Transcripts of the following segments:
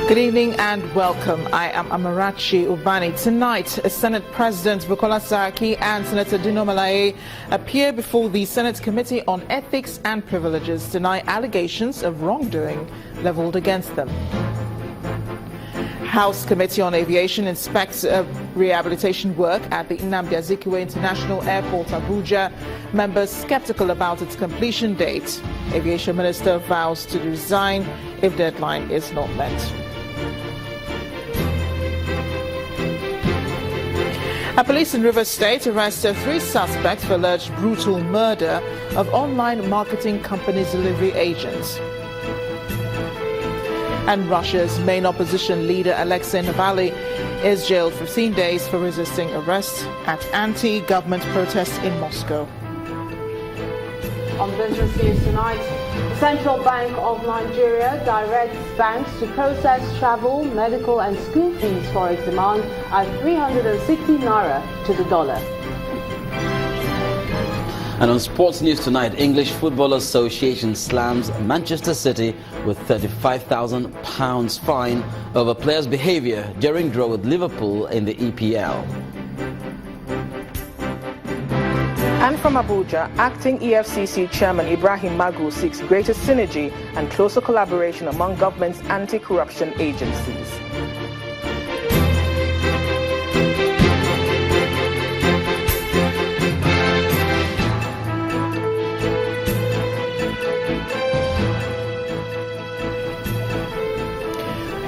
Good evening and welcome. I am Amarachi Ubani. Tonight, Senate President Bukola Saraki and Senator Dino Melaye appear before the Senate Committee on Ethics and Privileges to deny allegations of wrongdoing leveled against them. House Committee on Aviation inspects rehabilitation work at the Nnamdi Azikiwe International Airport, Abuja. Members skeptical about its completion date. Aviation Minister vows to resign if deadline is not met. A police in Rivers State arrested 3 suspects for alleged brutal murder of online marketing company's delivery agents. And Russia's main opposition leader, Alexei Navalny, is jailed 15 days for resisting arrest at anti-government protests in Moscow. On business news tonight, the Central Bank of Nigeria directs banks to process travel, medical and school fees for its demand at 360 naira to the dollar. And on sports news tonight, English Football Association slams Manchester City with £35,000 fine over players' behaviour during draw with Liverpool in the EPL. And from Abuja, acting EFCC Chairman Ibrahim Magu seeks greater synergy and closer collaboration among government's anti-corruption agencies.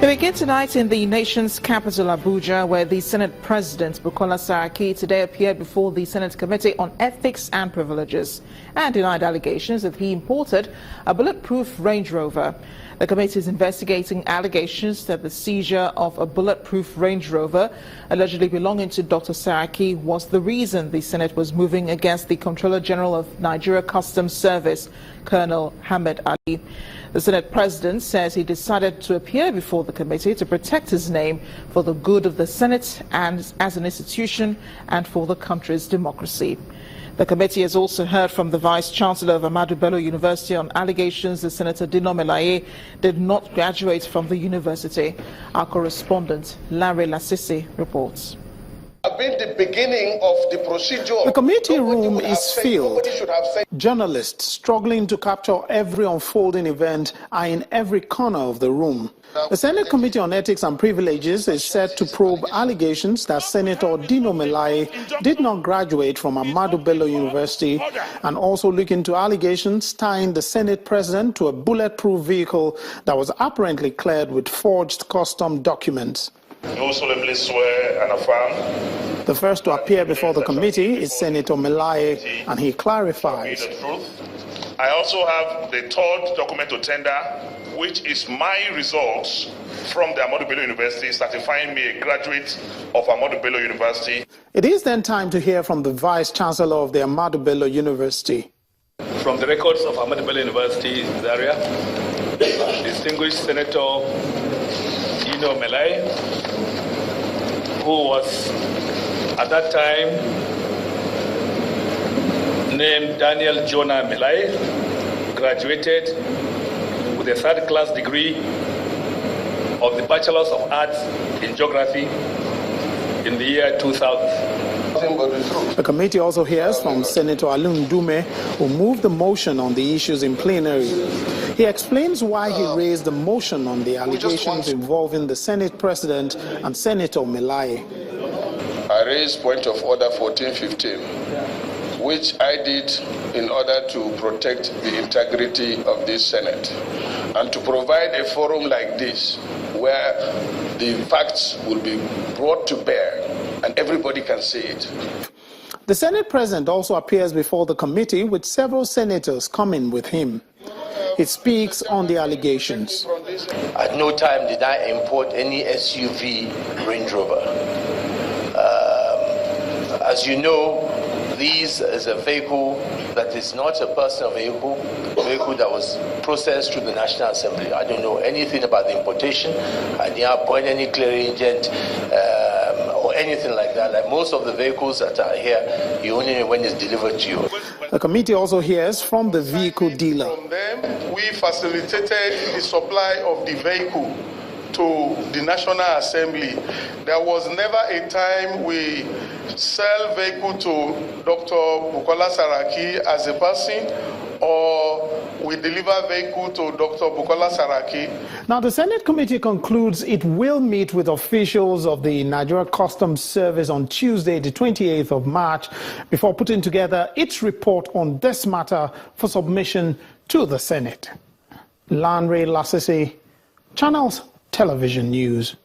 We begin tonight in the nation's capital, Abuja, where the Senate President Bukola Saraki today appeared before the Senate Committee on Ethics and Privileges and denied allegations that he imported a bulletproof Range Rover. The committee is investigating allegations that the seizure of a bulletproof Range Rover allegedly belonging to Dr. Saraki was the reason the Senate was moving against the Comptroller General of Nigeria Customs Service, Colonel Hamid Ali. The Senate President says he decided to appear before the committee to protect his name for the good of the Senate and as an institution and for the country's democracy. The committee has also heard from the Vice-Chancellor of Ahmadu Bello University on allegations that Senator Dino Melaye did not graduate from the university. Our correspondent, Larry Lasisi, reports. Been the beginning of the procedure. The committee room is filled. Journalists struggling to capture every unfolding event are in every corner of the room. The Senate Committee on Ethics and Privileges is set to probe allegations that Senator Dino Melaye did not graduate from Ahmadu Bello University and also look into allegations tying the Senate President to a bulletproof vehicle that was apparently cleared with forged custom documents. Do solemnly swear and affirm. The first to appear before the committee is Senator Melaye, and he clarifies. I also have the 3rd document to tender, which is my results from the Ahmadu Bello University, certifying me a graduate of Ahmadu Bello University. It is then time to hear from the Vice-Chancellor of the Ahmadu Bello University. From the records of Ahmadu Bello University, Zaria, distinguished Senator Dino Melaye, who was at that time named Daniel Jonah Melaye, graduated with a 3rd-class degree of the Bachelor's of Arts in Geography in the year 2000. The committee also hears from Senator Alun Dume, who moved the motion on the issues in plenary. He explains why he raised the motion on the allegations involving the Senate President and Senator Melaye. I raised point of order 1415, which I did in order to protect the integrity of this Senate and to provide a forum like this where the facts will be brought to bear and everybody can see it. The Senate President also appears before the committee with several senators coming with him. He speaks on the allegations. At no time did I import any SUV Range Rover. As you know, this is a vehicle that is not a personal vehicle, a vehicle that was processed through the National Assembly. I don't know anything about the importation. I didn't appoint any clearing agent or anything like that. Like most of the vehicles that are here, you only know when it's delivered to you. The committee also hears from the vehicle dealer. From them, we facilitated the supply of the vehicle to the National Assembly. There was never a time we sell vehicle to Dr. Bukola Saraki as a person, or we deliver vehicle to Dr. Bukola Saraki. Now, the Senate committee concludes it will meet with officials of the Nigeria Customs Service on Tuesday, the 28th of March, before putting together its report on this matter for submission to the Senate. Lanre Lasisi, Channels Television News.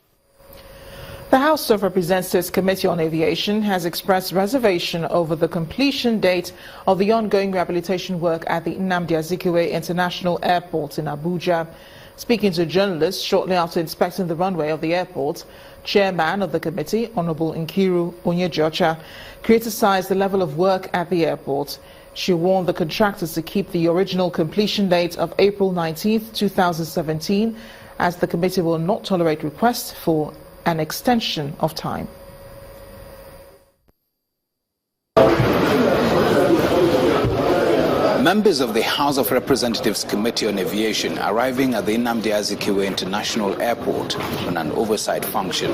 The House of Representatives Committee on Aviation has expressed reservation over the completion date of the ongoing rehabilitation work at the Nnamdi Azikiwe International Airport in Abuja. Speaking to journalists shortly after inspecting the runway of the airport, Chairman of the committee, Honorable Nkiru Onyejocha, criticized the level of work at the airport. She warned the contractors to keep the original completion date of April 19, 2017, as the committee will not tolerate requests for an extension of time. Members of the House of Representatives Committee on Aviation arriving at the Nnamdi Azikiwe International Airport on an oversight function.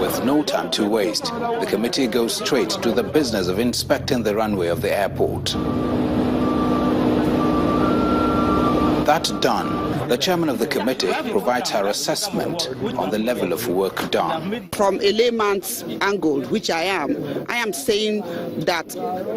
With no time to waste, the committee goes straight to the business of inspecting the runway of the airport. That done, the chairman of the committee provides her assessment on the level of work done. From a layman's angle, which I am saying that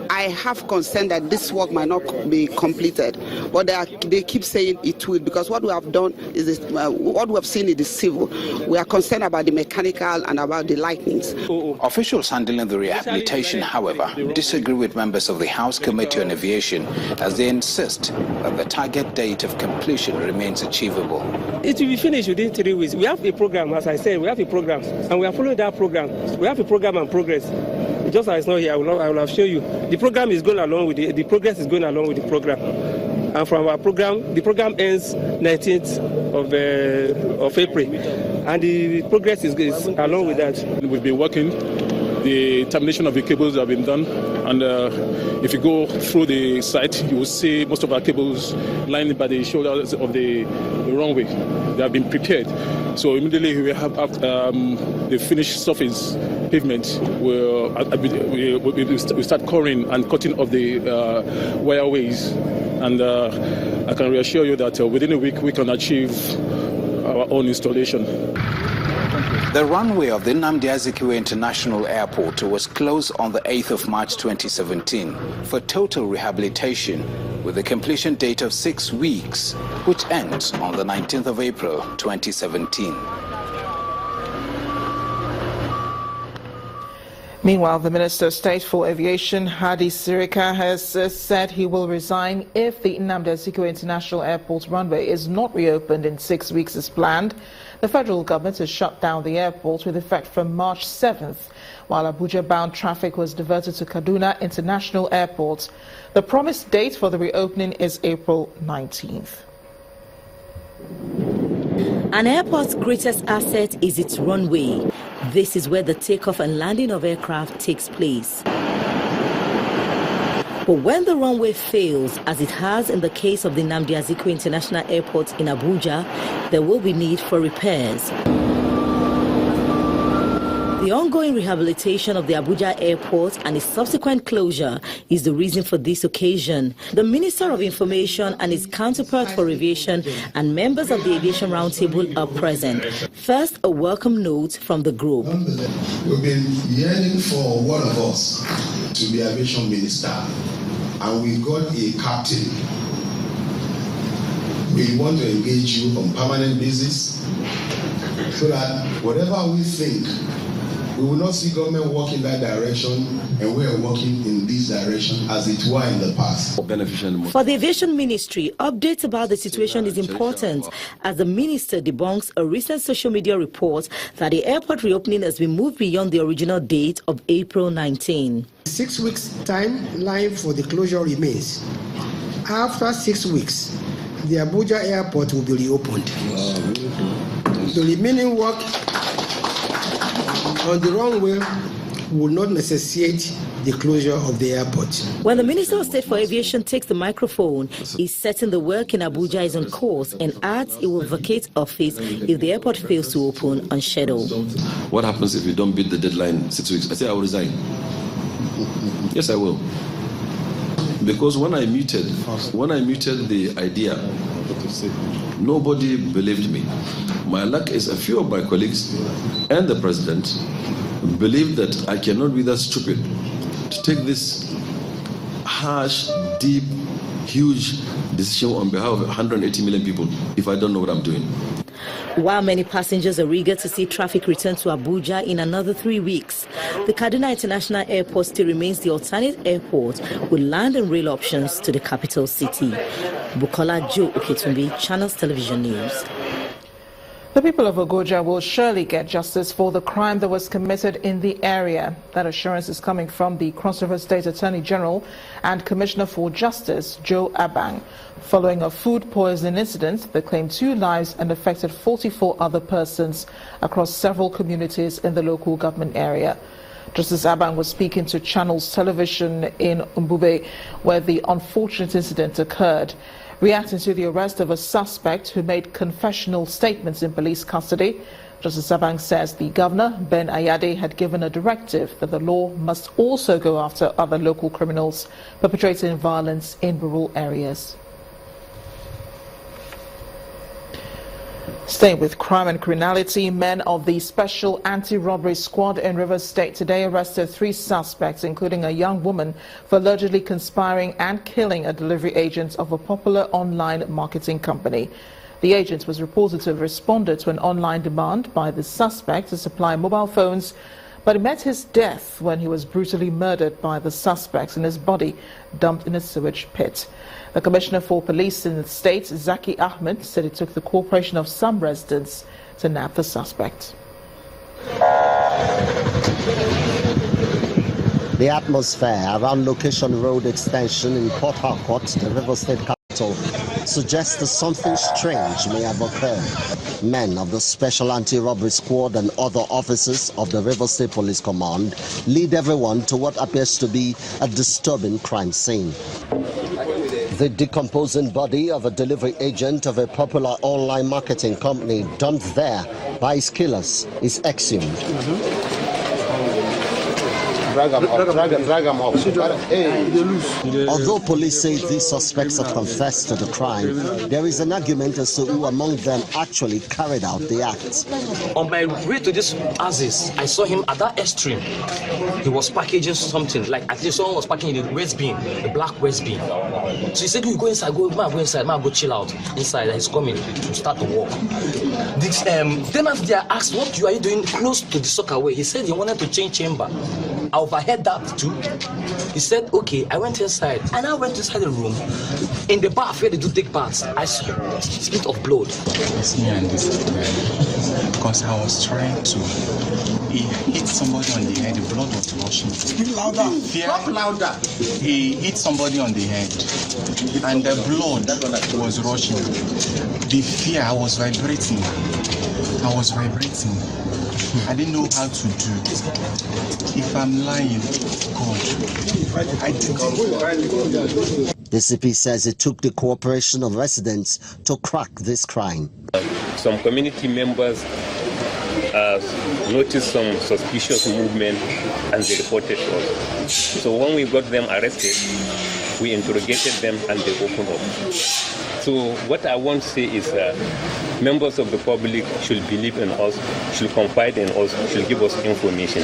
I have concern that this work might not be completed, but they keep saying it will, because what we have done is what we have seen is the civil. We are concerned about the mechanical and about the lightnings. Officials handling the rehabilitation, however, disagree with members of the House Committee on Aviation as they insist that the target date of completion remains achievable. It will be finished within 3 weeks. We have a program, as I said, we have a program, and we are following that program. We have a program and progress. Just as it's not here, I will have shown you. The program is going along with the progress is going along with the program. And from our program, the program ends 19th of April, and the progress is along with that. We've been working. The termination of the cables have been done, and if you go through the site, you will see most of our cables lying by the shoulders of the runway. They have been prepared. So immediately we have the finished surface pavement. We start coring and cutting of the wireways, and I can reassure you that within a week we can achieve our own installation. The runway of the Nnamdi Azikiwe International Airport was closed on the 8th of March 2017 for total rehabilitation, with a completion date of 6 weeks, which ends on the 19th of April 2017. Meanwhile, the Minister of State for Aviation, Hadi Sirika, has said he will resign if the Nnamdi Azikiwe International Airport runway is not reopened in 6 weeks as planned. The federal government has shut down the airport with effect from March 7th, while Abuja-bound traffic was diverted to Kaduna International Airport. The promised date for the reopening is April 19th. An airport's greatest asset is its runway. This is where the takeoff and landing of aircraft takes place. But when the runway fails, as it has in the case of the Nnamdi Azikiwe International Airport in Abuja, there will be need for repairs. The ongoing rehabilitation of the Abuja airport and its subsequent closure is the reason for this occasion. The Minister of Information and his counterpart for aviation and members of the Aviation Roundtable are present. First, a welcome note from the group. We've been yearning for one of us to be aviation minister, and we got a captain. We want to engage you on permanent basis so that whatever we think, we will not see government work in that direction, and we are working in this direction as it were in the past. For the Aviation Ministry, updates about the situation is important as the Minister debunks a recent social media report that the airport reopening has been moved beyond the original date of April 19. 6 weeks timeline for the closure remains. After 6 weeks, the Abuja airport will be reopened. The remaining work on the runway will not necessitate the closure of the airport. When the Minister of State for Aviation takes the microphone, he's certain the work in Abuja is on course and adds he will vacate office if the airport fails to open on schedule. What happens if you don't beat the deadline 6 weeks? I say I will resign. Yes, I will. Because when I muted the idea, nobody believed me. My luck is a few of my colleagues and the president believe that I cannot be that stupid to take this harsh, deep, huge decision on behalf of 180 million people if I don't know what I'm doing. While many passengers are eager to see traffic return to Abuja in another 3 weeks, the Kaduna International Airport still remains the alternate airport with land and rail options to the capital city. Bukola Joe Oketumbi, Channels Television News. The people of Abuja will surely get justice for the crime that was committed in the area. That assurance is coming from the Cross River State Attorney General and Commissioner for Justice, Joe Abang, following a food poisoning incident that claimed 2 lives and affected 44 other persons across several communities in the local government area. Justice Abang was speaking to Channels Television in Mbube, where the unfortunate incident occurred. Reacting to the arrest of a suspect who made confessional statements in police custody, Justice Abang says the governor, Ben Ayade, had given a directive that the law must also go after other local criminals perpetrating violence in rural areas. Staying with crime and criminality, men of the Special Anti-Robbery Squad in Rivers State today arrested 3 suspects, including a young woman, for allegedly conspiring and killing a delivery agent of a popular online marketing company. The agent was reported to have responded to an online demand by the suspect to supply mobile phones, but he met his death when he was brutally murdered by the suspects and his body dumped in a sewage pit. The Commissioner for Police in the state, Zaki Ahmed, said it took the cooperation of some residents to nab the suspect. The atmosphere around Location Road Extension in Port Harcourt, the River State capital, suggests that something strange may have occurred. Men of the Special Anti-Robbery Squad and other officers of the River State Police Command lead everyone to what appears to be a disturbing crime scene. The decomposing body of a delivery agent of a popular online marketing company dumped there by his killers is exhumed. Drag him off. Although police say these suspects have confessed to the crime, there is an argument as to who among them actually carried out the act. On my way to this Aziz, I saw him at that extreme. He was packaging something, like I think someone was packing in the waste bin, the black waste bin. So he said, "You go inside, go inside, man, go chill out inside." And he's coming to start to walk. Then after they asked, "What are you doing close to the soccer way?" He said he wanted to change chamber. I overheard that too. He said, "Okay." I went inside, and I went inside the room. In the bath where they do take baths, I saw a spit of blood. It's me and this guy, because I was trying to hit somebody on the head. The blood was rushing. Speak louder. Talk louder. He hit somebody on the head, and the blood was rushing. The fear, I was vibrating. I didn't know how to do. If I'm lying, God, I didn't. The CP says it took the cooperation of residents to crack this crime. Some community members noticed some suspicious movement and they reported to us. So when we got them arrested, we interrogated them and they opened up. So what I want to say is members of the public should believe in us, should confide in us, should give us information.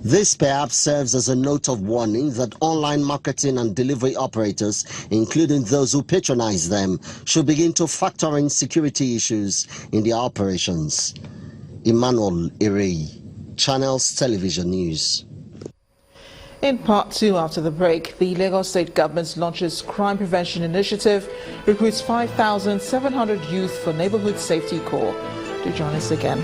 This perhaps serves as a note of warning that online marketing and delivery operators, including those who patronize them, should begin to factor in security issues in their operations. Emmanuel Irei, Channels Television News. In part 2 after the break, the Lagos State government launches crime prevention initiative, recruits 5,700 youth for neighborhood safety corps. Do join us again.